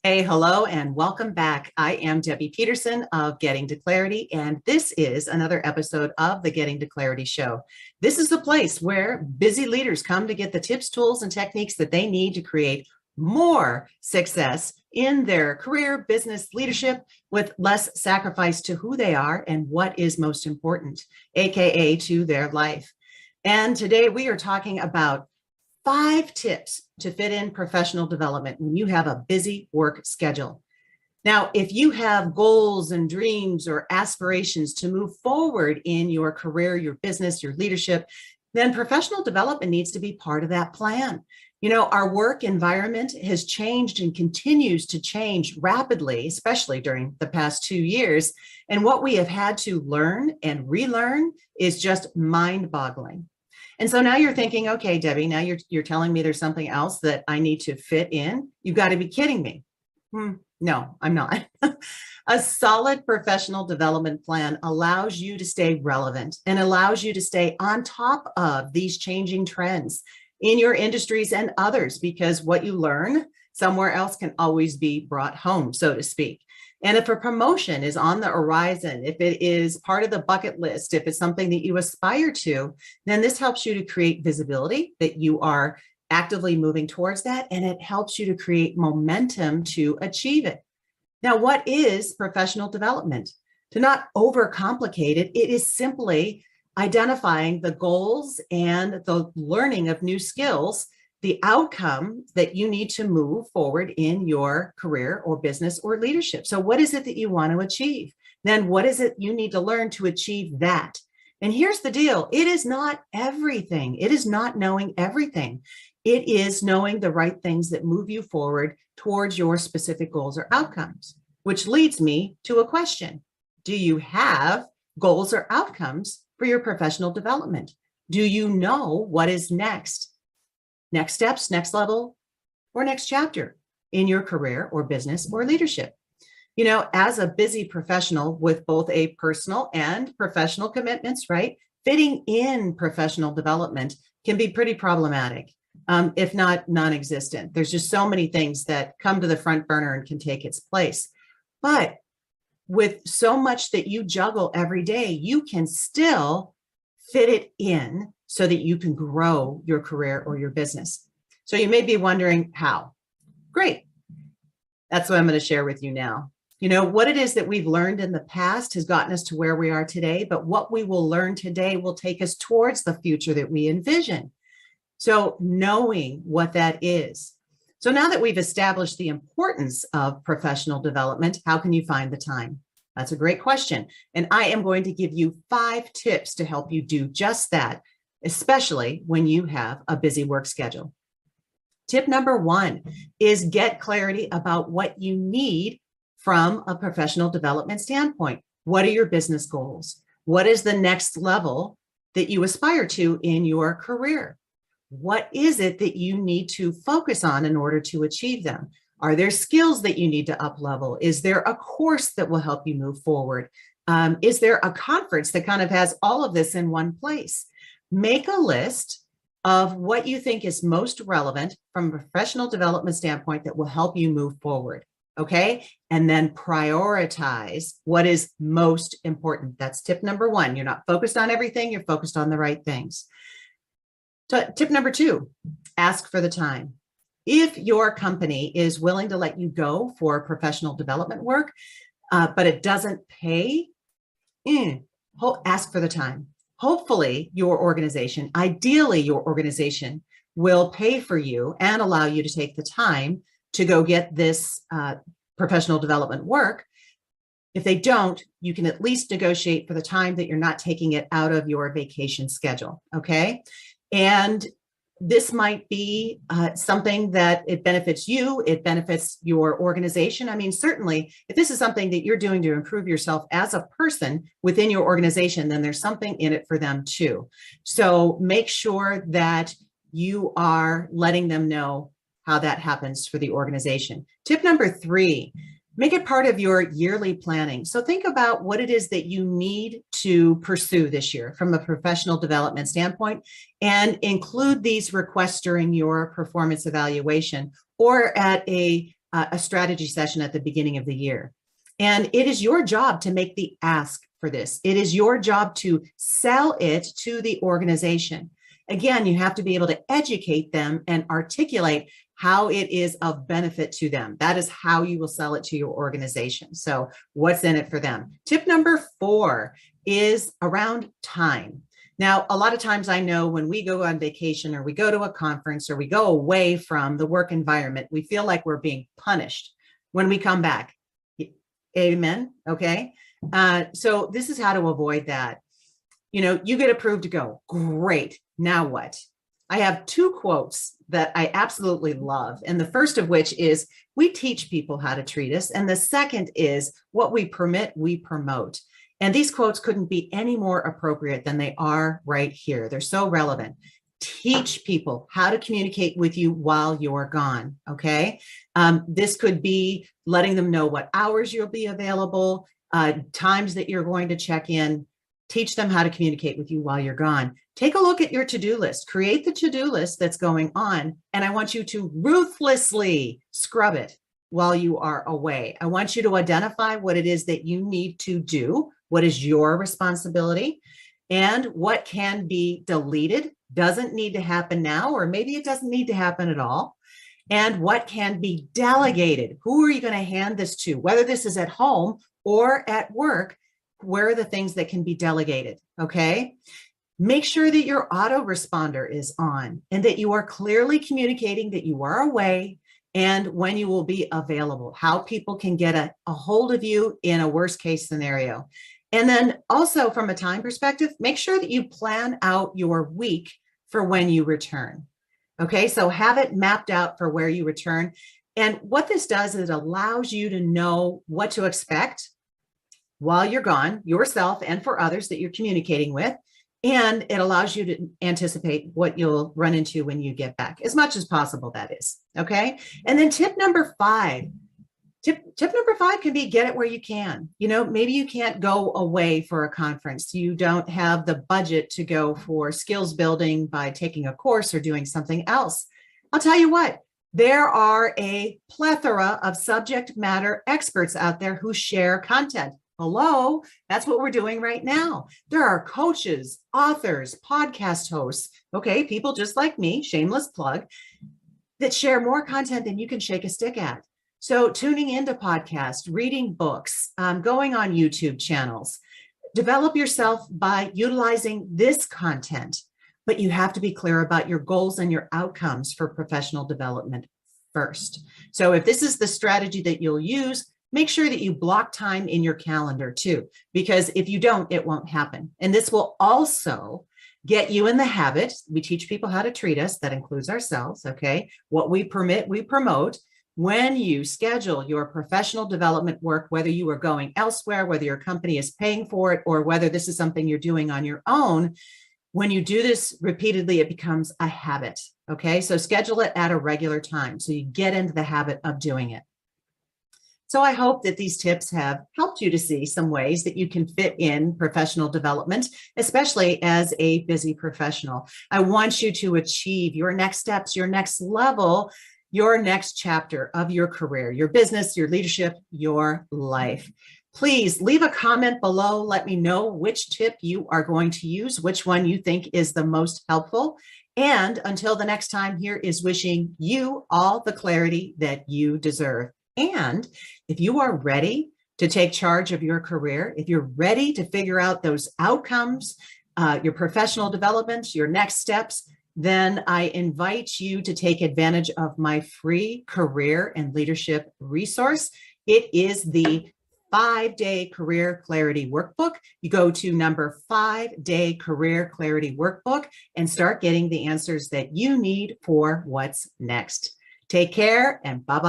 Hey, hello, and welcome back. I am Debbie Peterson of Getting to Clarity, and this is another episode of the Getting to Clarity Show. This is the place where busy leaders come to get the tips, tools, and techniques that they need to create more success in their career, business, leadership with less sacrifice to who they are and what is most important, aka to their life. And today we are talking about 5 tips to fit in professional development when you have a busy work schedule. Now, if you have goals and dreams or aspirations to move forward in your career, your business, your leadership, then professional development needs to be part of that plan. You know, our work environment has changed and continues to change rapidly, especially during the past 2 years. And what we have had to learn and relearn is just mind-boggling. And so now you're thinking, okay, Debbie, now you're telling me there's something else that I need to fit in. You've got to be kidding me. No, I'm not. A solid professional development plan allows you to stay relevant and allows you to stay on top of these changing trends in your industries and others, because what you learn somewhere else can always be brought home, so to speak. And if a promotion is on the horizon, if it is part of the bucket list, if it's something that you aspire to, then this helps you to create visibility that you are actively moving towards that, and it helps you to create momentum to achieve it. Now, what is professional development? To not overcomplicate it, it is simply identifying the goals and the learning of new skills, the outcome that you need to move forward in your career or business or leadership. So what is it that you want to achieve? Then what is it you need to learn to achieve that? And here's the deal. It is not everything. It is not knowing everything. It is knowing the right things that move you forward towards your specific goals or outcomes, which leads me to a question. Do you have goals or outcomes for your professional development? Do you know what is next? Next steps, next level, or next chapter in your career or business or leadership. You know, as a busy professional with both a personal and professional commitments, right? Fitting in professional development can be pretty problematic, if not non-existent. There's just so many things that come to the front burner and can take its place. But with so much that you juggle every day, you can still fit it in so that you can grow your career or your business. So you may be wondering how. Great. That's what I'm going to share with you now. You know, what it is that we've learned in the past has gotten us to where we are today, but what we will learn today will take us towards the future that we envision. So knowing what that is. So now that we've established the importance of professional development, how can you find the time? That's a great question. And I am going to give you 5 tips to help you do just that, especially when you have a busy work schedule. Tip number 1 is get clarity about what you need from a professional development standpoint. What are your business goals? What is the next level that you aspire to in your career? What is it that you need to focus on in order to achieve them? Are there skills that you need to up level? Is there a course that will help you move forward? Is there a conference that kind of has all of this in one place? Make a list of what you think is most relevant from a professional development standpoint that will help you move forward. Okay. And then prioritize what is most important. That's tip number 1. You're not focused on everything. You're focused on the right things. Tip number 2, ask for the time. If your company is willing to let you go for professional development work, but it doesn't pay, ask for the time. Hopefully your organization, ideally your organization, will pay for you and allow you to take the time to go get this professional development work. If they don't, you can at least negotiate for the time that you're not taking it out of your vacation schedule, okay? And this might be something that it benefits you, it benefits your organization. I mean, certainly, if this is something that you're doing to improve yourself as a person within your organization, then there's something in it for them too. So make sure that you are letting them know how that happens for the organization. Tip number 3, make it part of your yearly planning. So think about what it is that you need to pursue this year from a professional development standpoint, and include these requests during your performance evaluation or at a a strategy session at the beginning of the year. And it is your job to make the ask for this. It is your job to sell it to the organization. Again, you have to be able to educate them and articulate how it is of benefit to them. That is how you will sell it to your organization. So what's in it for them? Tip number 4 is around time. Now, a lot of times I know when we go on vacation or we go to a conference or we go away from the work environment, we feel like we're being punished when we come back. Amen. Okay. So this is how to avoid that. You get approved to go. Great. Now what? I have 2 quotes that I absolutely love. And the first of which is, we teach people how to treat us. And the second is, what we permit, we promote. And these quotes couldn't be any more appropriate than they are right here. They're so relevant. Teach people how to communicate with you while you're gone. Okay. This could be letting them know what hours you'll be available, times that you're going to check in. Teach them how to communicate with you while you're gone. Take a look at your to-do list. Create the to-do list that's going on. And I want you to ruthlessly scrub it while you are away. I want you to identify what it is that you need to do. What is your responsibility? And what can be deleted, doesn't need to happen now, or maybe it doesn't need to happen at all. And what can be delegated? Who are you going to hand this to? Whether this is at home or at work, where are the things that can be delegated? Okay. Make sure that your autoresponder is on and that you are clearly communicating that you are away and when you will be available, how people can get a hold of you in a worst case scenario. And then also from a time perspective, make sure that you plan out your week for when you return. Okay, so have it mapped out for where you return. And what this does is it allows you to know what to expect while you're gone, yourself and for others that you're communicating with. And it allows you to anticipate what you'll run into when you get back, as much as possible, that is. Okay. And then tip number 5. Tip number 5 can be get it where you can. Maybe you can't go away for a conference. You don't have the budget to go for skills building by taking a course or doing something else. I'll tell you what, there are a plethora of subject matter experts out there who share content. Hello, that's what we're doing right now. There are coaches, authors, podcast hosts, okay, people just like me, shameless plug, that share more content than you can shake a stick at. So tuning into podcasts, reading books, going on YouTube channels, develop yourself by utilizing this content, but you have to be clear about your goals and your outcomes for professional development first. So if this is the strategy that you'll use, make sure that you block time in your calendar too, because if you don't, it won't happen. And this will also get you in the habit. We teach people how to treat us. That includes ourselves. Okay. What we permit, we promote. When you schedule your professional development work, whether you are going elsewhere, whether your company is paying for it, or whether this is something you're doing on your own, when you do this repeatedly, it becomes a habit. Okay. So schedule it at a regular time so you get into the habit of doing it. So I hope that these tips have helped you to see some ways that you can fit in professional development, especially as a busy professional. I want you to achieve your next steps, your next level, your next chapter of your career, your business, your leadership, your life. Please leave a comment below. Let me know which tip you are going to use, which one you think is the most helpful. And until the next time, here is wishing you all the clarity that you deserve. And if you are ready to take charge of your career, if you're ready to figure out those outcomes, your professional development, your next steps, then I invite you to take advantage of my free career and leadership resource. It is the 5-day career clarity workbook. You go to number 5-day career clarity workbook and start getting the answers that you need for what's next. Take care and bye-bye.